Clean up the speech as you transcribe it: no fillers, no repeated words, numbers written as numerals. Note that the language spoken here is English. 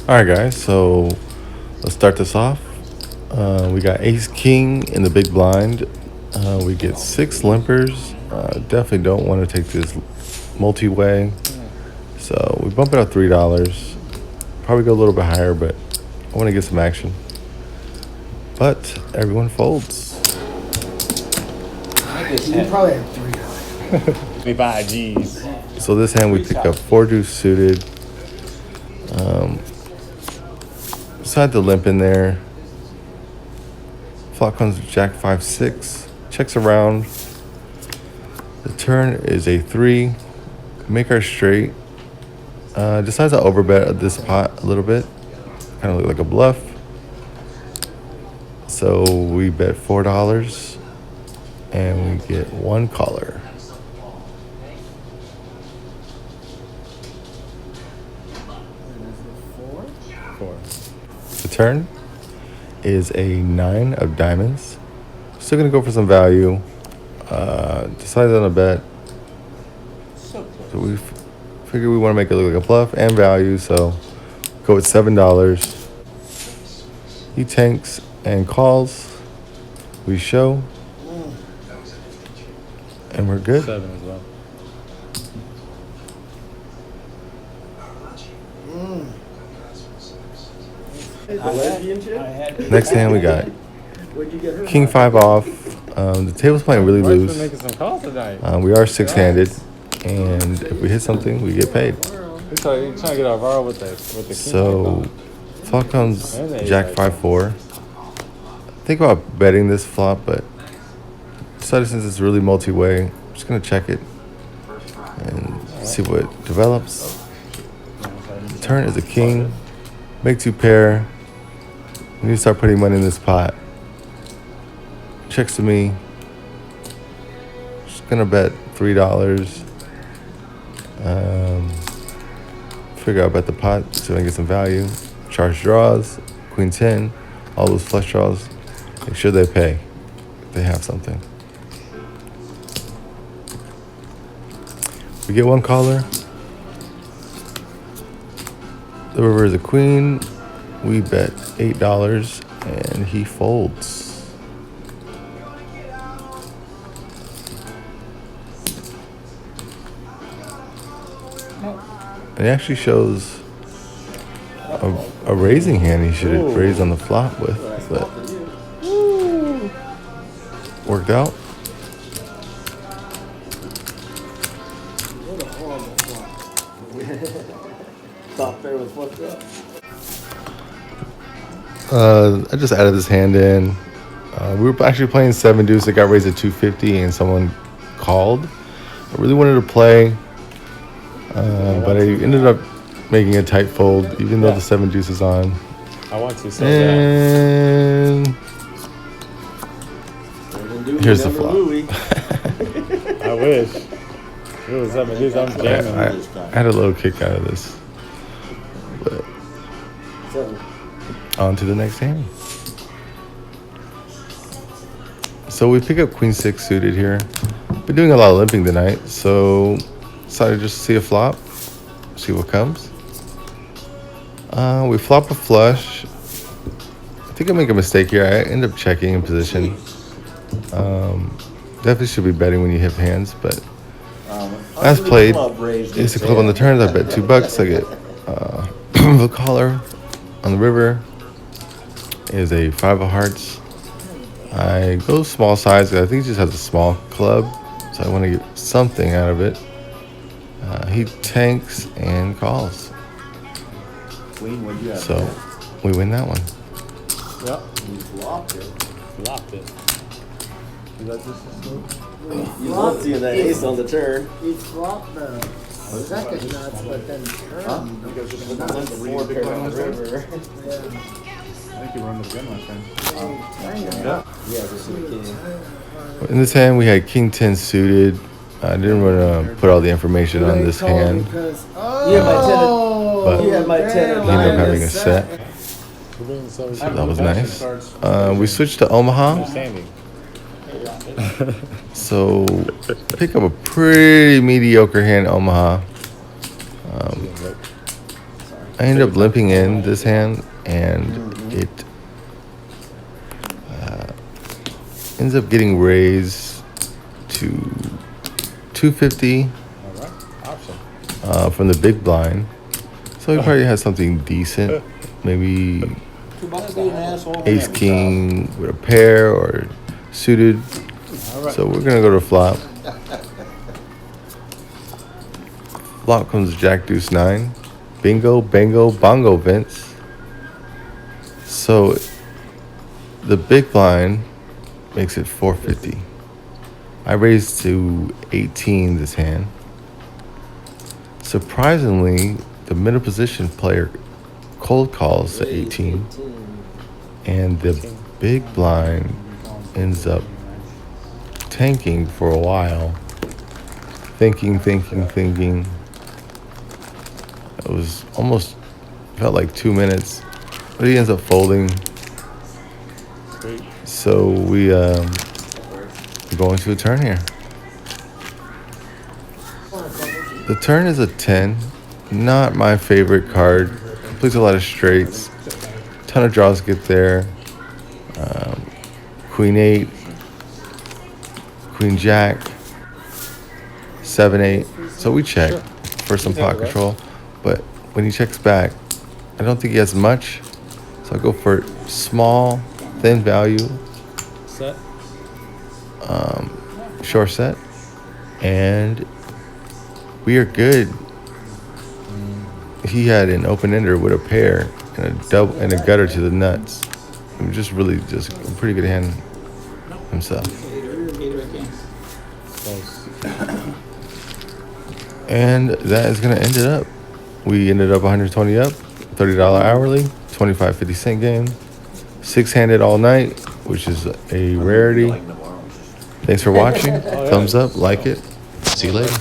All right, guys. So let's start this off. We got Ace King in the big blind. We get 6 limpers. Definitely don't want to take this multi-way. So we bump it up $3. Probably go a little bit higher, but I want to get some action. But everyone folds. You probably have $3. 25 G's. So this hand we pick up 4 deuce suited. Decide the limp in there. Flop comes Jack 5-6. Checks around. The turn is a 3. Make our straight. Decides to overbet this pot a little bit. Kind of look like a bluff. So we bet $4 and we get 1 caller. Four. The turn is a 9 of diamonds. Still gonna go for some value. Decided on a bet. So we figure we want to make it look like a bluff and value. So go with $7. He tanks and calls. We show. And we're good. 7 as well. Next hand we got King 5 off. The table's playing really Been loose. making some calls tonight. We are 6-handed, and if we hit something, we get paid. You're trying to get our viral with the king. So flop comes Jack 5-4. Think about betting this flop, but decided since it's really multi-way, I'm just gonna check it and see what develops. Turn is a king. Make 2 pair. We need to start putting money in this pot. Checks to me. Just gonna bet $3. Figure out bet the pot so I can get some value. Charge draws, queen 10, all those flush draws. Make sure they pay. They have something. We get 1 caller. The river is a queen. We bet $8 and he folds. It actually shows a raising hand he should have raised on the flop with, but worked out. What a horrible flop. Top pair was fucked up. I just added this hand in. We were actually playing 7 deuce. It got raised at 250 and someone called. I really wanted to play, but I ended up making a tight fold, even though the 7 deuce is on. I want to so And here's the flop. bad. I wish. It was 7 G's. I'm jamming. I had a little kick out of this. But on to the next hand. So we pick up queen 6 suited here. Been doing a lot of limping tonight, so decided just to see a flop, see what comes. We flop a flush. I think I make a mistake here. I end up checking in position. Definitely should be betting when you hit hands, but as played, ace of club on the turns. I bet $2. I get the caller on the river is a 5 of hearts. I go small size. I think he just has a small club, so I want to get something out of it. He tanks and calls. So we win that one. Yep. You flopped it. Flopped it. Is that just a slope? You love seeing that ace on the turn. You flop the second nuts, but then turn. Because just look at the 4 pair on the river. Yeah. I think you run this gun last time. Yeah, this is the king. In this hand, we had king 10 suited. I didn't want to put all the information on this hand, You had my 10 he ended up having a set. So that was nice. We switched to Omaha. Standing. So pick up a pretty mediocre hand, Omaha. I ended up limping in this hand, and it ends up getting raised to 250 All right. Option. from the big blind. So he probably has something decent, maybe ace king with a pair or suited. All right. So we're gonna go to flop. Flop comes jack deuce 9. Bingo, bango, bongo, Vince. So the big blind makes it 450. I raised to 18 this hand. Surprisingly, the middle position player cold calls to 18, and the big blind ends up tanking for a while. Thinking. It was almost, felt like 2 minutes, but he ends up folding. Sweet. So we go into a turn here. The turn is a 10. Not my favorite card. Plays a lot of straights. Ton of draws get there. Queen 8. Queen Jack. 7 8. So we check for some pot control. But when he checks back, I don't think he has much. So I go for small, thin value. Set. Short set. And we are good. He had an open-ender with a pair and a double and a gutter to the nuts. It was just really just a pretty good hand himself. Close. And that is gonna end it up. We ended up 120 up, $30 hourly, 25.50 cent game, 6-handed all night, which is a rarity. Thanks for watching. Thumbs up, like it. See you later.